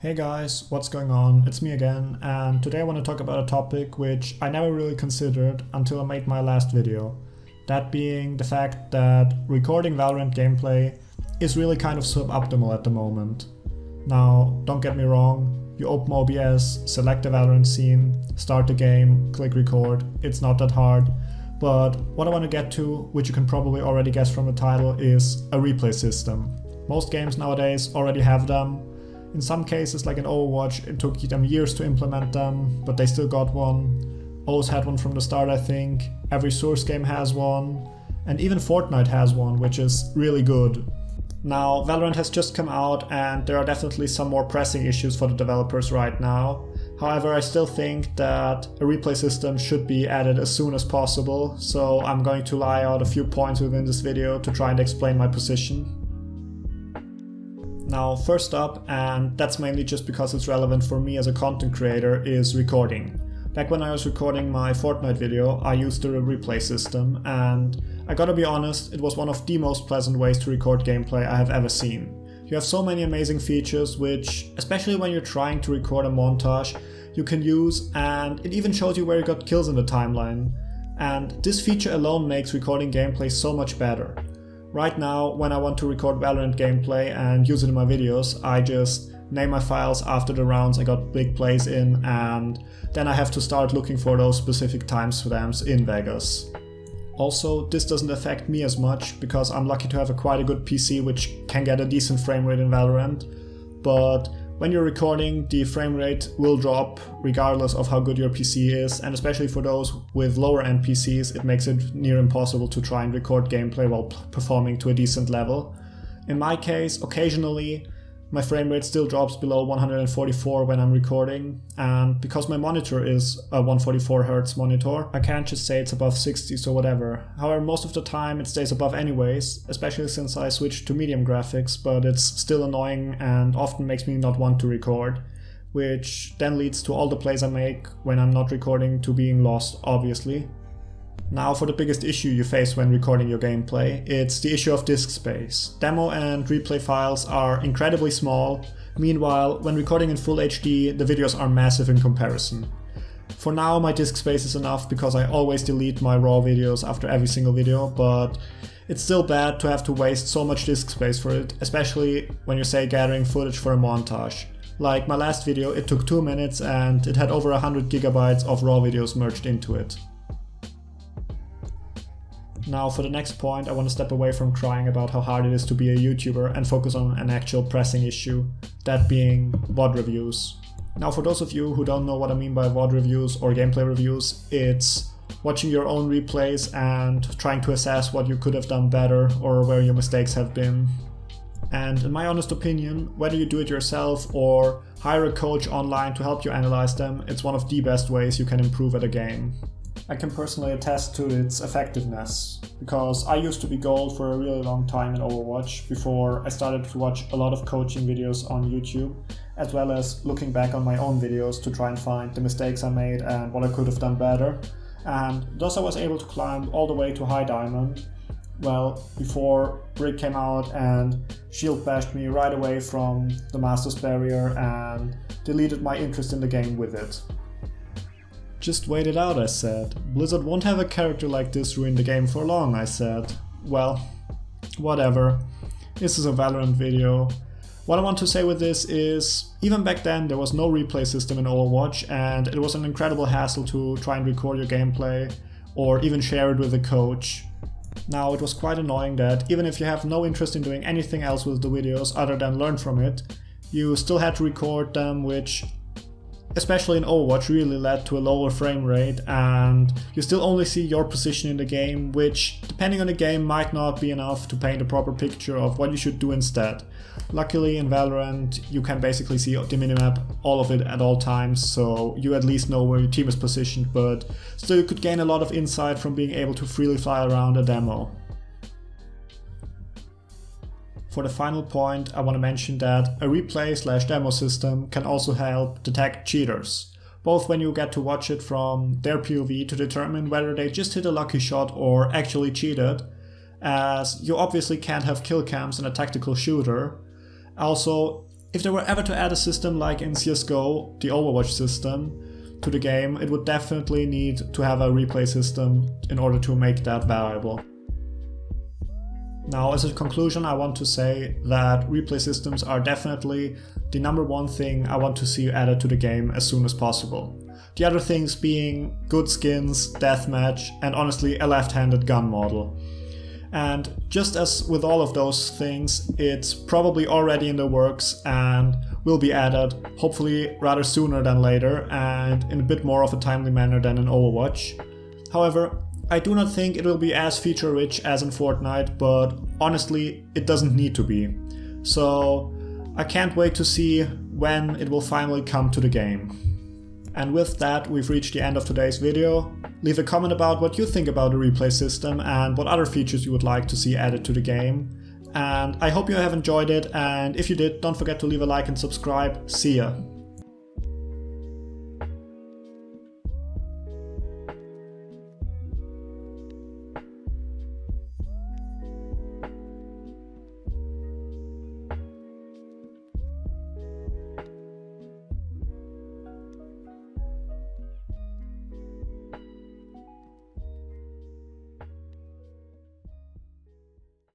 Hey guys, what's going on? It's me again, and today I want to talk about a topic which I never really considered until I made my last video. That being the fact that recording Valorant gameplay is really kind of suboptimal at the moment. Now, don't get me wrong, you open OBS, select the Valorant scene, start the game, click record, it's not that hard. But what I want to get to, which you can probably already guess from the title, is a replay system. Most games nowadays already have them. In some cases, like in Overwatch, it took them years to implement them, but they still got one. O's had one from the start, I think. Every Source game has one. And even Fortnite has one, which is really good. Now, Valorant has just come out, and there are definitely some more pressing issues for the developers right now. However, I still think that a replay system should be added as soon as possible, so I'm going to lay out a few points within this video to try and explain my position. Now, first up, and that's mainly just because it's relevant for me as a content creator, is recording. Back when I was recording my Fortnite video, I used the replay system, and I gotta be honest, it was one of the most pleasant ways to record gameplay I have ever seen. You have so many amazing features which, especially when you're trying to record a montage, you can use, and it even shows you where you got kills in the timeline. And this feature alone makes recording gameplay so much better. Right now, when I want to record Valorant gameplay and use it in my videos, I just name my files after the rounds I got big plays in, and then I have to start looking for those specific timestamps in Vegas. Also, this doesn't affect me as much because I'm lucky to have quite a good PC which can get a decent frame rate in Valorant, but when you're recording, the frame rate will drop regardless of how good your PC is, and especially for those with lower end PCs, it makes it near impossible to try and record gameplay while performing to a decent level. In my case, occasionally, my frame rate still drops below 144 when I'm recording, and because my monitor is a 144Hz monitor, I can't just say it's above 60, so whatever. However, most of the time it stays above anyways, especially since I switched to medium graphics, but it's still annoying and often makes me not want to record, which then leads to all the plays I make when I'm not recording to being lost, obviously. Now for the biggest issue you face when recording your gameplay, it's the issue of disk space. Demo and replay files are incredibly small, meanwhile when recording in full HD the videos are massive in comparison. For now my disk space is enough because I always delete my raw videos after every single video, but it's still bad to have to waste so much disk space for it, especially when you're say gathering footage for a montage. Like my last video, it took 2 minutes and it had over 100 GB of raw videos merged into it. Now for the next point, I want to step away from crying about how hard it is to be a YouTuber and focus on an actual pressing issue, that being Vod Reviews. Now for those of you who don't know what I mean by Vod Reviews or gameplay reviews, it's watching your own replays and trying to assess what you could have done better or where your mistakes have been. And in my honest opinion, whether you do it yourself or hire a coach online to help you analyze them, it's one of the best ways you can improve at a game. I can personally attest to its effectiveness, because I used to be gold for a really long time in Overwatch before I started to watch a lot of coaching videos on YouTube, as well as looking back on my own videos to try and find the mistakes I made and what I could have done better. And thus I was able to climb all the way to High Diamond, well, before Brig came out and shield bashed me right away from the Masters barrier and deleted my interest in the game with it. Just wait it out, I said. Blizzard won't have a character like this ruin the game for long, I said. Well, whatever. This is a Valorant video. What I want to say with this is, even back then there was no replay system in Overwatch, and it was an incredible hassle to try and record your gameplay or even share it with a coach. Now, it was quite annoying that even if you have no interest in doing anything else with the videos other than learn from it, you still had to record them, which especially in Overwatch really led to a lower frame rate, and you still only see your position in the game, which depending on the game might not be enough to paint a proper picture of what you should do instead. Luckily in Valorant you can basically see the minimap, all of it at all times, so you at least know where your team is positioned, but still you could gain a lot of insight from being able to freely fly around a demo. For the final point, I want to mention that a replay/demo system can also help detect cheaters, both when you get to watch it from their POV to determine whether they just hit a lucky shot or actually cheated, as you obviously can't have kill cams in a tactical shooter. Also, if they were ever to add a system like in CSGO, the Overwatch system, to the game, it would definitely need to have a replay system in order to make that viable. Now, as a conclusion, I want to say that replay systems are definitely the number one thing I want to see added to the game as soon as possible. The other things being good skins, deathmatch, and honestly a left-handed gun model. And just as with all of those things, it's probably already in the works and will be added, hopefully rather sooner than later and in a bit more of a timely manner than in Overwatch. However, I do not think it will be as feature-rich as in Fortnite, but honestly, it doesn't need to be. So I can't wait to see when it will finally come to the game. And with that, we've reached the end of today's video. Leave a comment about what you think about the replay system and what other features you would like to see added to the game. And I hope you have enjoyed it, and if you did, don't forget to leave a like and subscribe. See ya!